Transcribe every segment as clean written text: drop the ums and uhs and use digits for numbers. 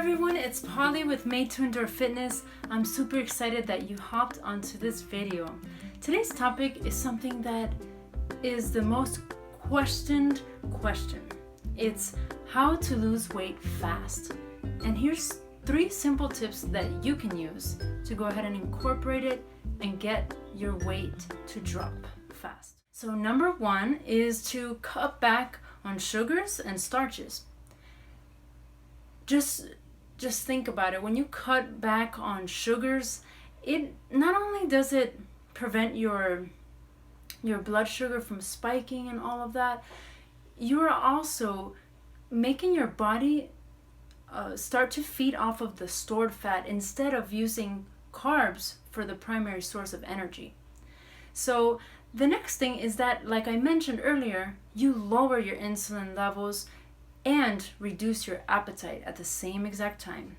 everyone, it's Polly with Made to Endure Fitness. I'm super excited that you hopped onto this video. Today's topic is something that is the most questioned question. It's how to lose weight fast. And here's 3 simple tips that you can use to go ahead and incorporate it and get your weight to drop fast. So number 1 is to cut back on sugars and starches. Just think about it. When you cut back on sugars, it not only does it prevent your blood sugar from spiking and all of that, you are also making your body start to feed off of the stored fat instead of using carbs for the primary source of energy. So the next thing is that, like I mentioned earlier, you lower your insulin levels and reduce your appetite at the same exact time.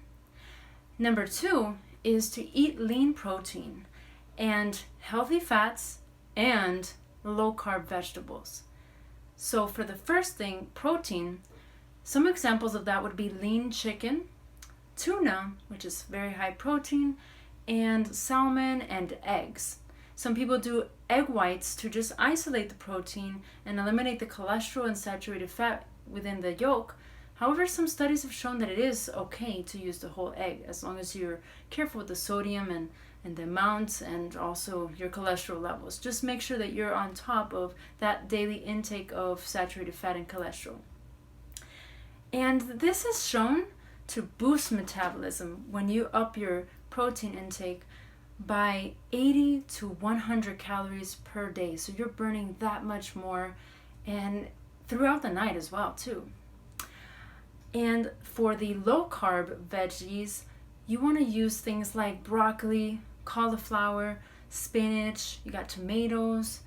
Number 2 is to eat lean protein and healthy fats and low-carb vegetables. So for the first thing, protein, some examples of that would be lean chicken, tuna, which is very high protein, and salmon and eggs. Some people do egg whites to just isolate the protein and eliminate the cholesterol and saturated fat within the yolk. However, some studies have shown that it is okay to use the whole egg as long as you're careful with the sodium and the amounts and also your cholesterol levels. Just make sure that you're on top of that daily intake of saturated fat and cholesterol. And this is shown to boost metabolism when you up your protein intake by 80 to 100 calories per day. So you're burning that much more, and throughout the night as well too. And for the low carb veggies, you want to use things like broccoli, cauliflower, spinach, you got tomatoes,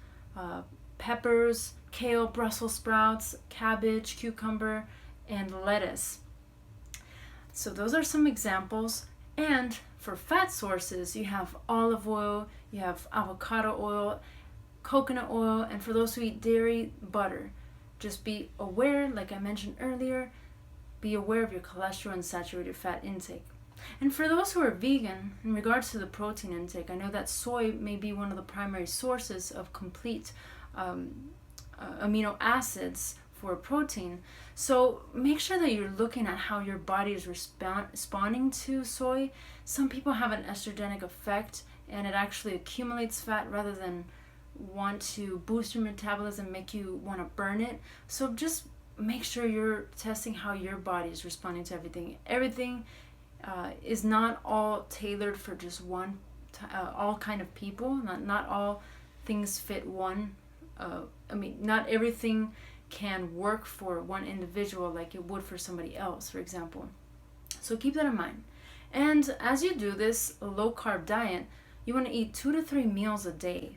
peppers, kale, Brussels sprouts, cabbage, cucumber, and lettuce. So those are some examples. And for fat sources, you have olive oil, you have avocado oil, coconut oil, and for those who eat dairy, butter. Just be aware, like I mentioned earlier, be aware of your cholesterol and saturated fat intake. And for those who are vegan, in regards to the protein intake, I know that soy may be one of the primary sources of complete amino acids for protein. So make sure that you're looking at how your body is responding to soy. Some people have an estrogenic effect and it actually accumulates fat rather than want to boost your metabolism, make you want to burn it. So just make sure you're testing how your body is responding to everything. Everything is not all tailored for just one, all kind of people. Not all things fit one. Not everything can work for one individual like it would for somebody else, for example. So keep that in mind. And as you do this low carb diet, you want to eat 2 to 3 meals a day.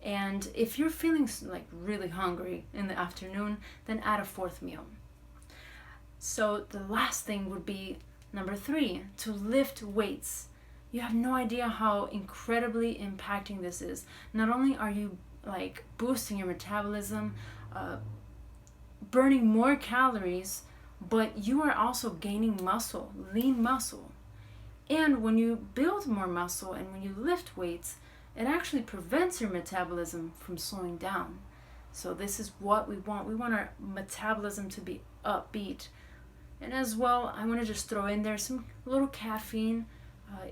And if you're feeling like really hungry in the afternoon, then add a 4th meal. So the last thing would be number 3, to lift weights. You have no idea how incredibly impacting this is. Not only are you like boosting your metabolism, burning more calories, but you are also gaining muscle, lean muscle. And when you build more muscle and when you lift weights, it actually prevents your metabolism from slowing down. So this is what we want. We want our metabolism to be upbeat. And as well, I want to just throw in there some little caffeine.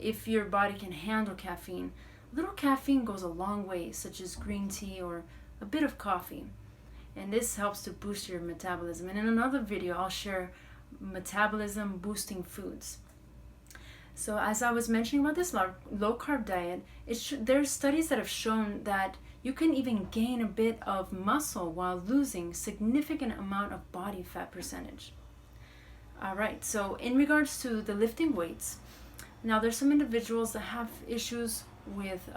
If your body can handle caffeine, little caffeine goes a long way, such as green tea or a bit of coffee. And this helps to boost your metabolism. And in another video, I'll share metabolism boosting foods. So as I was mentioning about this low carb diet, there's studies that have shown that you can even gain a bit of muscle while losing significant amount of body fat percentage. All right, so in regards to the lifting weights, now there's some individuals that have issues with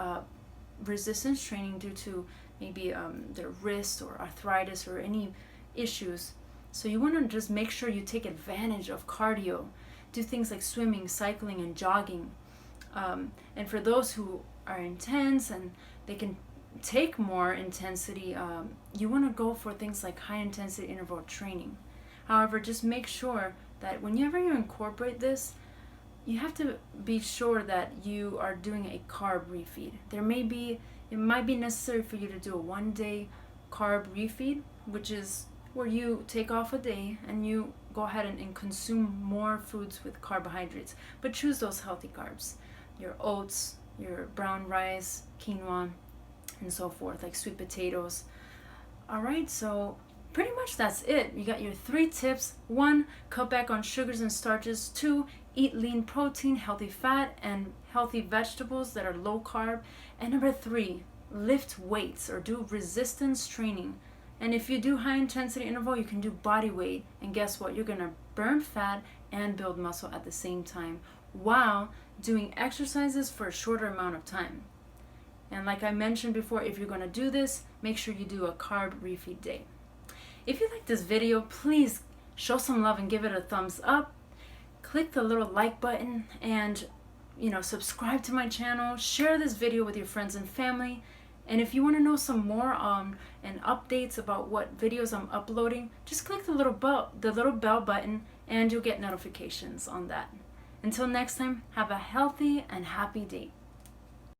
resistance training due to maybe their wrist or arthritis or any issues. So you want to just make sure you take advantage of cardio. Do things like swimming, cycling, and jogging. And for those who are intense and they can take more intensity, you want to go for things like high intensity interval training. However, just make sure that whenever you incorporate this, you have to be sure that you are doing a carb refeed. It might be necessary for you to do a 1-day carb refeed, which is where you take off a day and you go ahead and consume more foods with carbohydrates, but choose those healthy carbs. Your oats, your brown rice, quinoa, and so forth, like sweet potatoes. All right, so pretty much that's it. You got your 3 tips. 1, cut back on sugars and starches. 2, eat lean protein, healthy fat, and healthy vegetables that are low carb. And number 3, lift weights or do resistance training. And if you do high intensity interval, you can do body weight. And guess what? You're gonna burn fat and build muscle at the same time while doing exercises for a shorter amount of time. And like I mentioned before, if you're gonna do this, make sure you do a carb refeed day. If you like this video, please show some love and give it a thumbs up. Click the little like button and subscribe to my channel. Share this video with your friends and family. And if you want to know some more and updates about what videos I'm uploading, just click the little bell button and you'll get notifications on that. Until next time, have a healthy and happy day.